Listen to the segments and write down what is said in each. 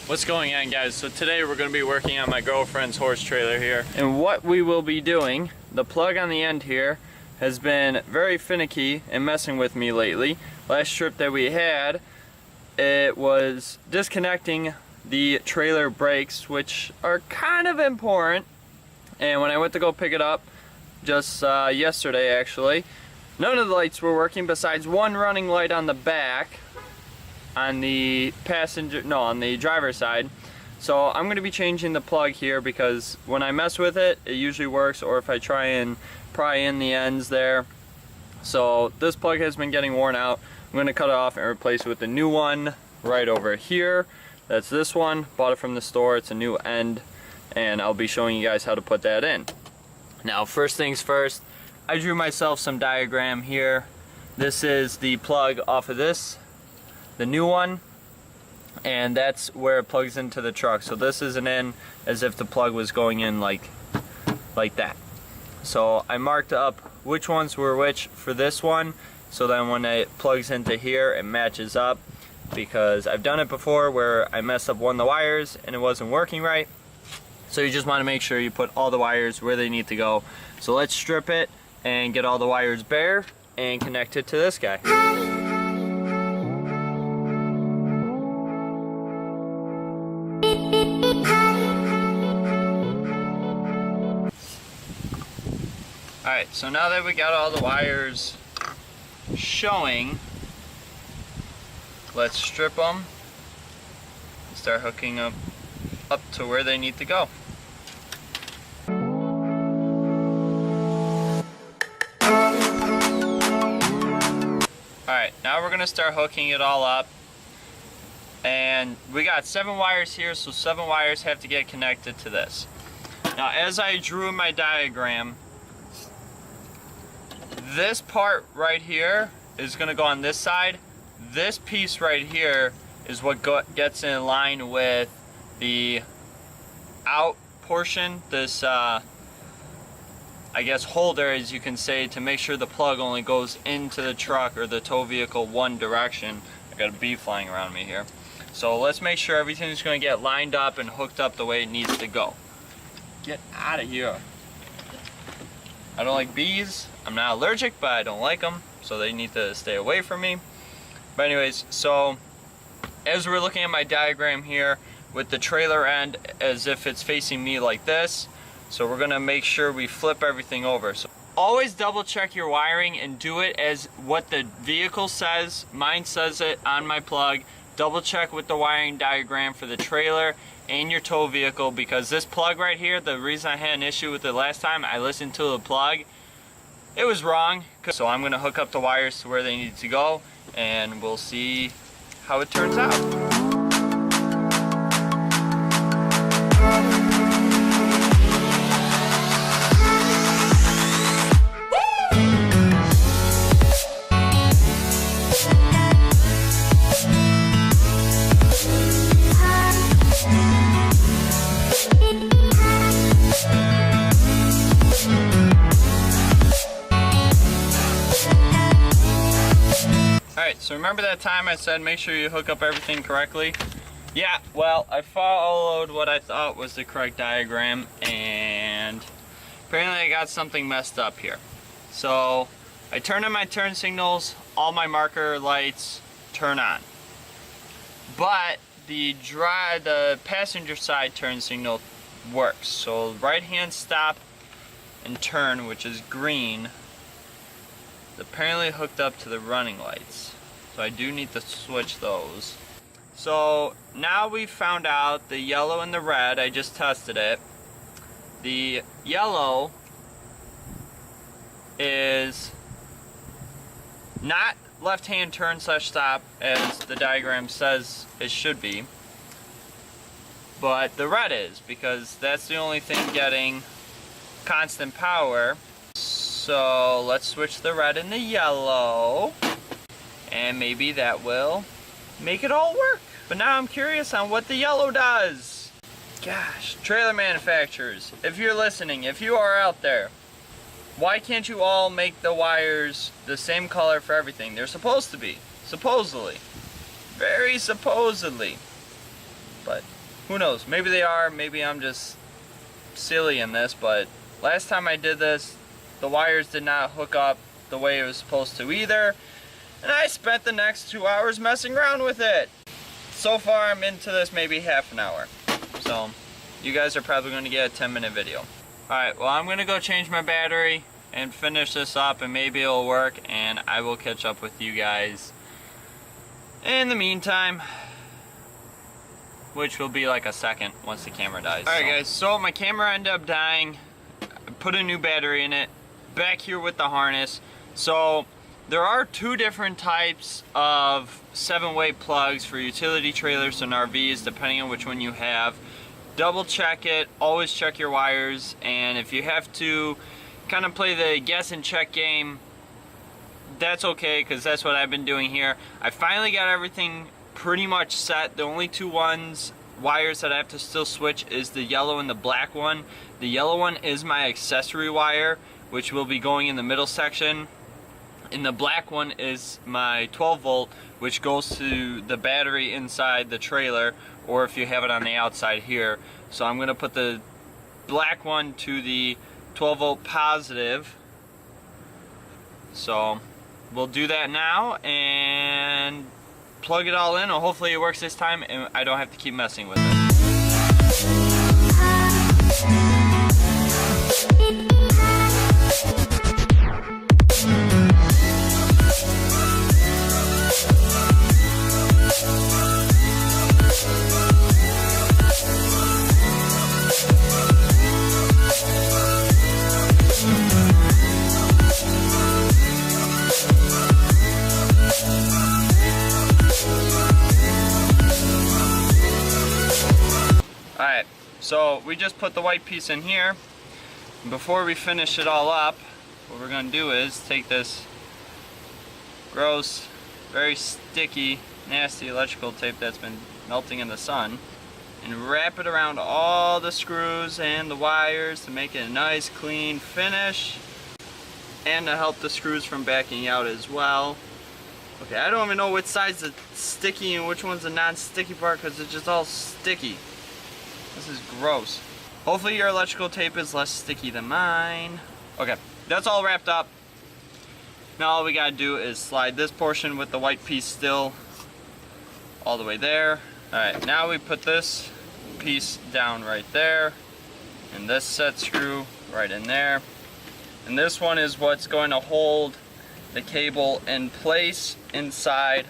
What's going on, guys? So today we're going to be working on my girlfriend's horse trailer here. And what we will be doing, the plug on the end here has been very finicky and messing with me lately. Last trip that we had, it was disconnecting the trailer brakes, which are kind of important. And when I went to go pick it up just yesterday actually, none of the lights were working besides one running light on the back on the on the driver's side. So I'm going to be changing the plug here because when I mess with it, it usually works, or if I try and pry in the ends there. So this plug has been getting worn out. I'm going to cut it off and replace it with a new one right over here. That's this one. Bought it from the store. It's a new end, and I'll be showing you guys how to put that in. Now, first things first, I drew myself some diagram here. This is the plug off of this, the new one, and that's where it plugs into the truck. So this isn't in as if the plug was going in like that. So I marked up which ones were which for this one, so then when it plugs into here it matches up, because I've done it before where I messed up one of the wires and it wasn't working right. So you just want to make sure you put all the wires where they need to go. So let's strip it and get all the wires bare and connect it to this guy. Alright, so now that we got all the wires showing, let's strip them and start hooking them up to where they need to go. Alright, now we're going to start hooking it all up. And we got 7 wires here, so 7 wires have to get connected to this. Now, as I drew in my diagram, this part right here is going to go on this side. This piece right here is what gets in line with the out portion, this I guess holder, as you can say, to make sure the plug only goes into the truck or the tow vehicle one direction. I got a bee flying around me here. So let's make sure everything's going to get lined up and hooked up the way it needs to go. Get out of here. I don't like bees. I'm not allergic, but I don't like them, so they need to stay away from me. But anyways, so as we're looking at my diagram here with the trailer end as if it's facing me like this, so we're gonna make sure we flip everything over. So always double check your wiring and do it as what the vehicle says. Mine says it on my plug. Double check with the wiring diagram for the trailer and your tow vehicle, because this plug right here, the reason I had an issue with it last time, I listened to the plug, it was wrong. So I'm gonna hook up the wires to where they need to go, and we'll see how it turns out. Alright, so remember that time I said make sure you hook up everything correctly? Yeah, well, I followed what I thought was the correct diagram, and apparently I got something messed up here. So I turn on my turn signals, all my marker lights turn on. But the passenger side turn signal works. So right hand stop and turn, which is green, is apparently hooked up to the running lights. So I do need to switch those. So now we found out the yellow and the red. I just tested it. The yellow is not left-hand turn / stop as the diagram says it should be, but the red is, because that's the only thing getting constant power. So let's switch the red and the yellow, and maybe that will make it all work. But now I'm curious on what the yellow does. Gosh, trailer manufacturers, if you're listening, if you are out there, why can't you all make the wires the same color for everything? They're supposed to be, supposedly. Very supposedly. but who knows, maybe they are, maybe I'm just silly in this, but last time I did this, the wires did not hook up the way it was supposed to either, and I spent the next 2 hours messing around with it. So far I'm into this maybe half an hour, so you guys are probably going to get a 10-minute video. Alright, well, I'm going to go change my battery and finish this up, and maybe it'll work, and I will catch up with you guys in the meantime, which will be like a second once the camera dies. Alright guys, so my camera ended up dying. I put a new battery in it, back here with the harness. So there are two different types of 7-way plugs for utility trailers and RVs, depending on which one you have. Double check it, always check your wires, and if you have to kind of play the guess and check game, that's okay, because that's what I've been doing here. I finally got everything pretty much set. The only two wires that I have to still switch is the yellow and the black one. The yellow one is my accessory wire, which will be going in the middle section, and the black one is my 12 volt, which goes to the battery inside the trailer, or if you have it on the outside here. So I'm going to put the black one to the 12 volt positive. So we'll do that now and plug it all in, and hopefully it works this time and I don't have to keep messing with it. Alright, so we just put the white piece in here. Before we finish it all up, what we're going to do is take this gross, very sticky, nasty electrical tape that's been melting in the sun and wrap it around all the screws and the wires to make it a nice clean finish, and to help the screws from backing out as well. Okay, I don't even know which side's the sticky and which one's the non-sticky part, because it's just all sticky. This is gross. Hopefully your electrical tape is less sticky than mine. Okay, that's all wrapped up. Now all we gotta do is slide this portion with the white piece still all the way there. Alright, now we put this piece down right there, and this set screw right in there. And this one is what's going to hold the cable in place inside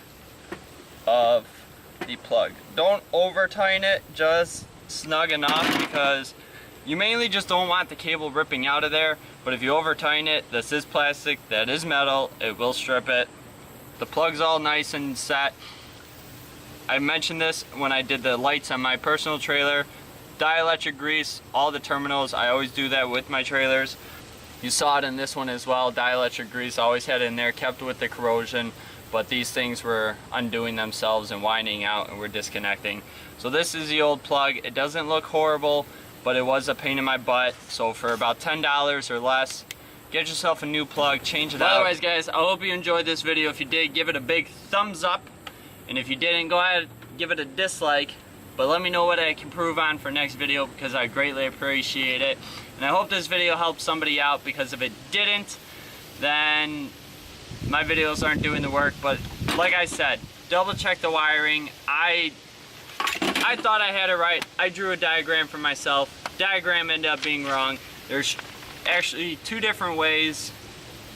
of the plug. Don't over tighten it, just snug enough, because you mainly just don't want the cable ripping out of there. But if you over tighten it, this is plastic, that is metal, it will strip it. The plug's all nice and set. I mentioned this when I did the lights on my personal trailer. Dielectric grease all the terminals. I always do that with my trailers. You saw it in this one as well. Dielectric grease, always had it in there, kept with the corrosion, but these things were undoing themselves and winding out and were disconnecting. So this is the old plug. It doesn't look horrible, but it was a pain in my butt. So for about $10 or less, get yourself a new plug, change it out. Otherwise guys, I hope you enjoyed this video. If you did, give it a big thumbs up, and if you didn't, go ahead, give it a dislike. But let me know what I can improve on for next video, because I greatly appreciate it. And I hope this video helped somebody out, because if it didn't, then my videos aren't doing the work. But like I said, double check the wiring. I thought I had it right. I drew a diagram for myself. Diagram ended up being wrong. There's actually two different ways,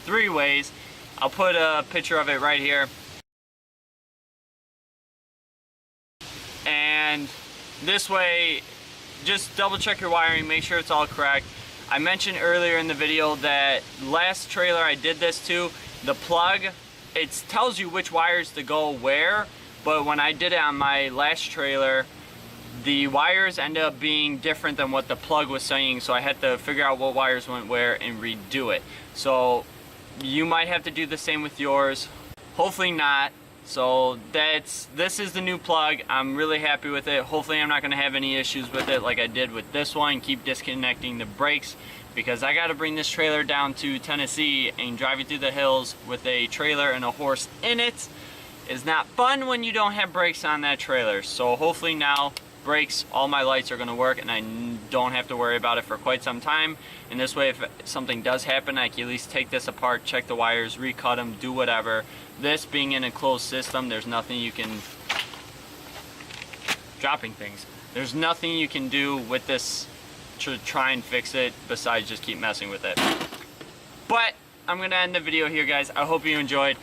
three ways. I'll put a picture of it right here. And this way, just double check your wiring, make sure it's all correct. I mentioned earlier in the video that last trailer I did this to, the plug, it tells you which wires to go where, but when I did it on my last trailer, the wires ended up being different than what the plug was saying, so I had to figure out what wires went where and redo it. So you might have to do the same with yours. Hopefully not. So this is the new plug. I'm really happy with it. Hopefully I'm not going to have any issues with it like I did with this one. Keep disconnecting the brakes, because I got to bring this trailer down to Tennessee, and driving through the hills with a trailer and a horse in it is not fun when you don't have brakes on that trailer. So hopefully now brakes, all my lights are going to work, and I don't have to worry about it for quite some time. And this way, if something does happen, I can at least take this apart, check the wires, recut them, do whatever. This being in a closed system, there's nothing you can... dropping things. There's nothing you can do with this to try and fix it besides just keep messing with it. But I'm going to end the video here, guys. I hope you enjoyed.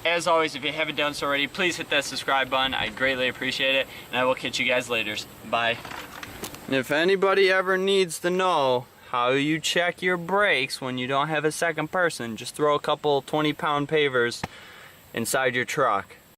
As always, if you haven't done so already, please hit that subscribe button. I greatly appreciate it, and I will catch you guys later. Bye. And if anybody ever needs to know how you check your brakes when you don't have a second person, just throw a couple 20-pound pavers inside your truck.